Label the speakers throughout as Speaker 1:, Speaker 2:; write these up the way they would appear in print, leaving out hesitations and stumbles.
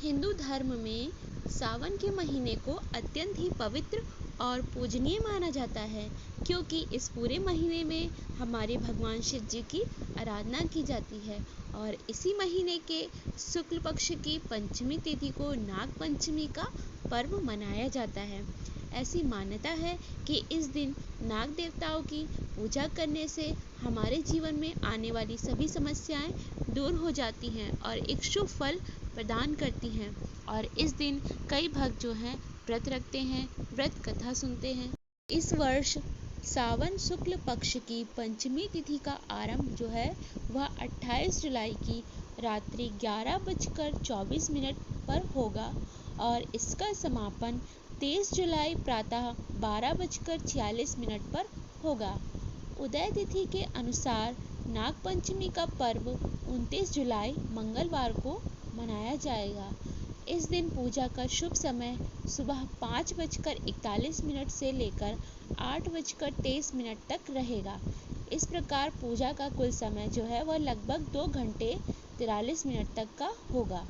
Speaker 1: हिंदू धर्म में सावन के महीने को अत्यंत ही पवित्र और पूजनीय माना जाता है, क्योंकि इस पूरे महीने में हमारे भगवान शिव जी की आराधना की जाती है और इसी महीने के शुक्ल पक्ष की पंचमी तिथि को नाग पंचमी का पर्व मनाया जाता है। ऐसी मान्यता है कि इस दिन नाग देवताओं की पूजा करने से हमारे जीवन में आने वाली सभी समस्याएं दूर हो जाती हैं और एक शुभ फल प्रदान करती हैं। और इस दिन कई भक्त जो हैं व्रत रखते हैं, व्रत कथा सुनते हैं। इस वर्ष सावन शुक्ल पक्ष की पंचमी तिथि का आरंभ जो है वह 28 जुलाई की रात्रि 11:24 पर होगा और इसका समापन 23 जुलाई प्रातः 12:46 पर होगा। उदय तिथि के अनुसार नाग पंचमी का पर्व 29 जुलाई मंगलवार को मनाया जाएगा। इस दिन पूजा का शुभ समय सुबह 5:41 से लेकर 8:23 तक रहेगा। इस प्रकार पूजा का कुल समय जो है वह लगभग 2 घंटे 43 मिनट तक का होगा।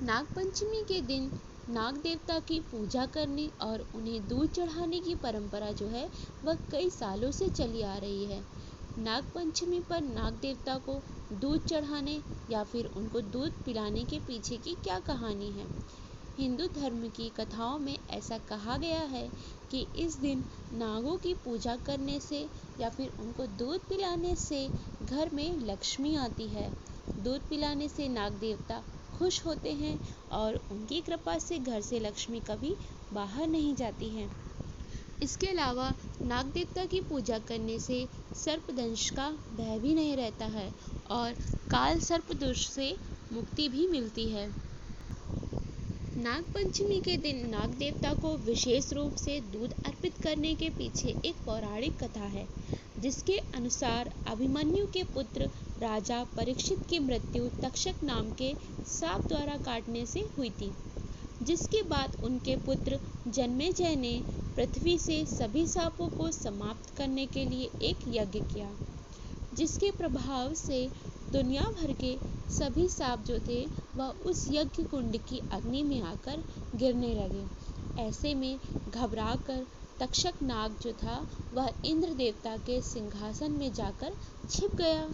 Speaker 1: नाग पंचमी के दिन नाग देवता की पूजा करने और उन्हें दूध चढ़ाने की परंपरा जो है वह कई सालों से चली आ रही है। नाग पंचमी पर नाग देवता को दूध चढ़ाने या फिर उनको दूध पिलाने के पीछे की क्या कहानी है? हिंदू धर्म की कथाओं में ऐसा कहा गया है कि इस दिन नागों की पूजा करने से या फिर उनको दूध पिलाने से घर में लक्ष्मी आती है। दूध पिलाने से नाग देवता खुश होते हैं और उनकी कृपा से घर से लक्ष्मी कभी बाहर नहीं जाती हैं। इसके अलावा नाग देवता की पूजा करने से सर्पदंश का भय भी नहीं रहता है और काल सर्प दोष से मुक्ति भी मिलती है। नाग पंचमी के दिन नाग देवता को विशेष रूप से दूध अर्पित करने के पीछे एक पौराणिक कथा है, जिसके अनुसार अभिमन्यु के पुत्र राजा परीक्षित की मृत्यु तक्षक नाम के सांप द्वारा काटने से हुई थी, जिसके बाद उनके पुत्र जन्मेजय ने पृथ्वी से सभी सांपों को समाप्त करने के लिए एक यज्ञ किया, जिसके प्रभाव से दुनिया भर के सभी सांप जो थे वह उस यज्ञ कुंड की अग्नि में आकर गिरने लगे। ऐसे में घबराकर तक्षक नाग जो था वह इंद्र देवता के सिंहासन में जाकर छिप गया।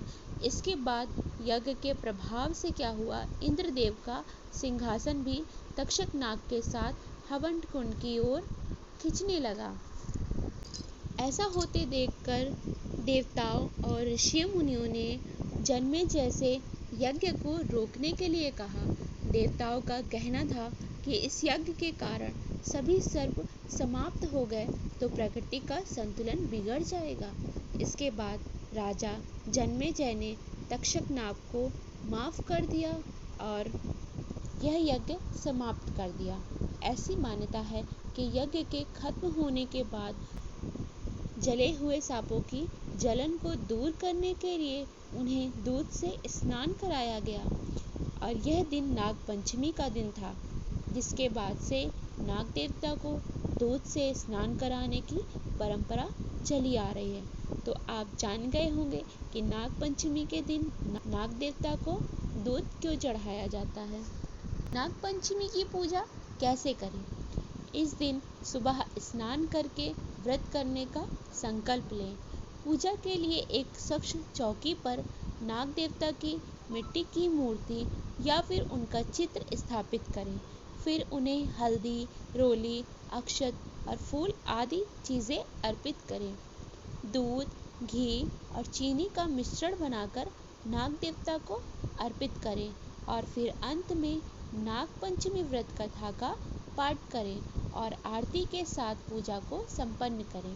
Speaker 1: इसके बाद यज्ञ के प्रभाव से क्या हुआ, इंद्रदेव का सिंहासन भी तक्षक नाग के साथ हवन कुंड की ओर खींचने लगा। ऐसा होते देखकर देवताओं और ऋषि मुनियों ने जन्मेजय से यज्ञ को रोकने के लिए कहा। देवताओं का कहना था कि इस यज्ञ के कारण सभी सर्प समाप्त हो गए तो प्रकृति का संतुलन बिगड़ जाएगा। इसके बाद राजा जन्मेजय ने तक्षक नाग को माफ कर दिया और यह यज्ञ समाप्त कर दिया। ऐसी मान्यता है कि यज्ञ के खत्म होने के बाद जले हुए सांपों की जलन को दूर करने के लिए उन्हें दूध से स्नान कराया गया और यह दिन नाग पंचमी का दिन था, जिसके बाद से नाग देवता को दूध से स्नान कराने की परंपरा चली आ रही है। तो आप जान गए होंगे कि नाग पंचमी के दिन नाग देवता को दूध क्यों चढ़ाया जाता है। नाग पंचमी की पूजा कैसे करें? इस दिन सुबह स्नान करके व्रत करने का संकल्प लें। पूजा के लिए एक स्वच्छ चौकी पर नाग देवता की मिट्टी की मूर्ति या फिर उनका चित्र स्थापित करें। फिर उन्हें हल्दी, रोली, अक्षत और फूल आदि चीज़ें अर्पित करें। दूध, घी और चीनी का मिश्रण बनाकर नाग देवता को अर्पित करें और फिर अंत में नाग पंचमी व्रत कथा का पाठ करें और आरती के साथ पूजा को संपन्न करें।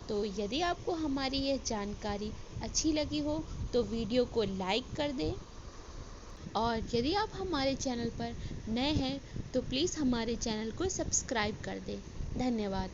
Speaker 1: तो यदि आपको हमारी यह जानकारी अच्छी लगी हो तो वीडियो को लाइक कर दें और यदि आप हमारे चैनल पर नए हैं तो प्लीज़ हमारे चैनल को सब्सक्राइब कर दें। धन्यवाद।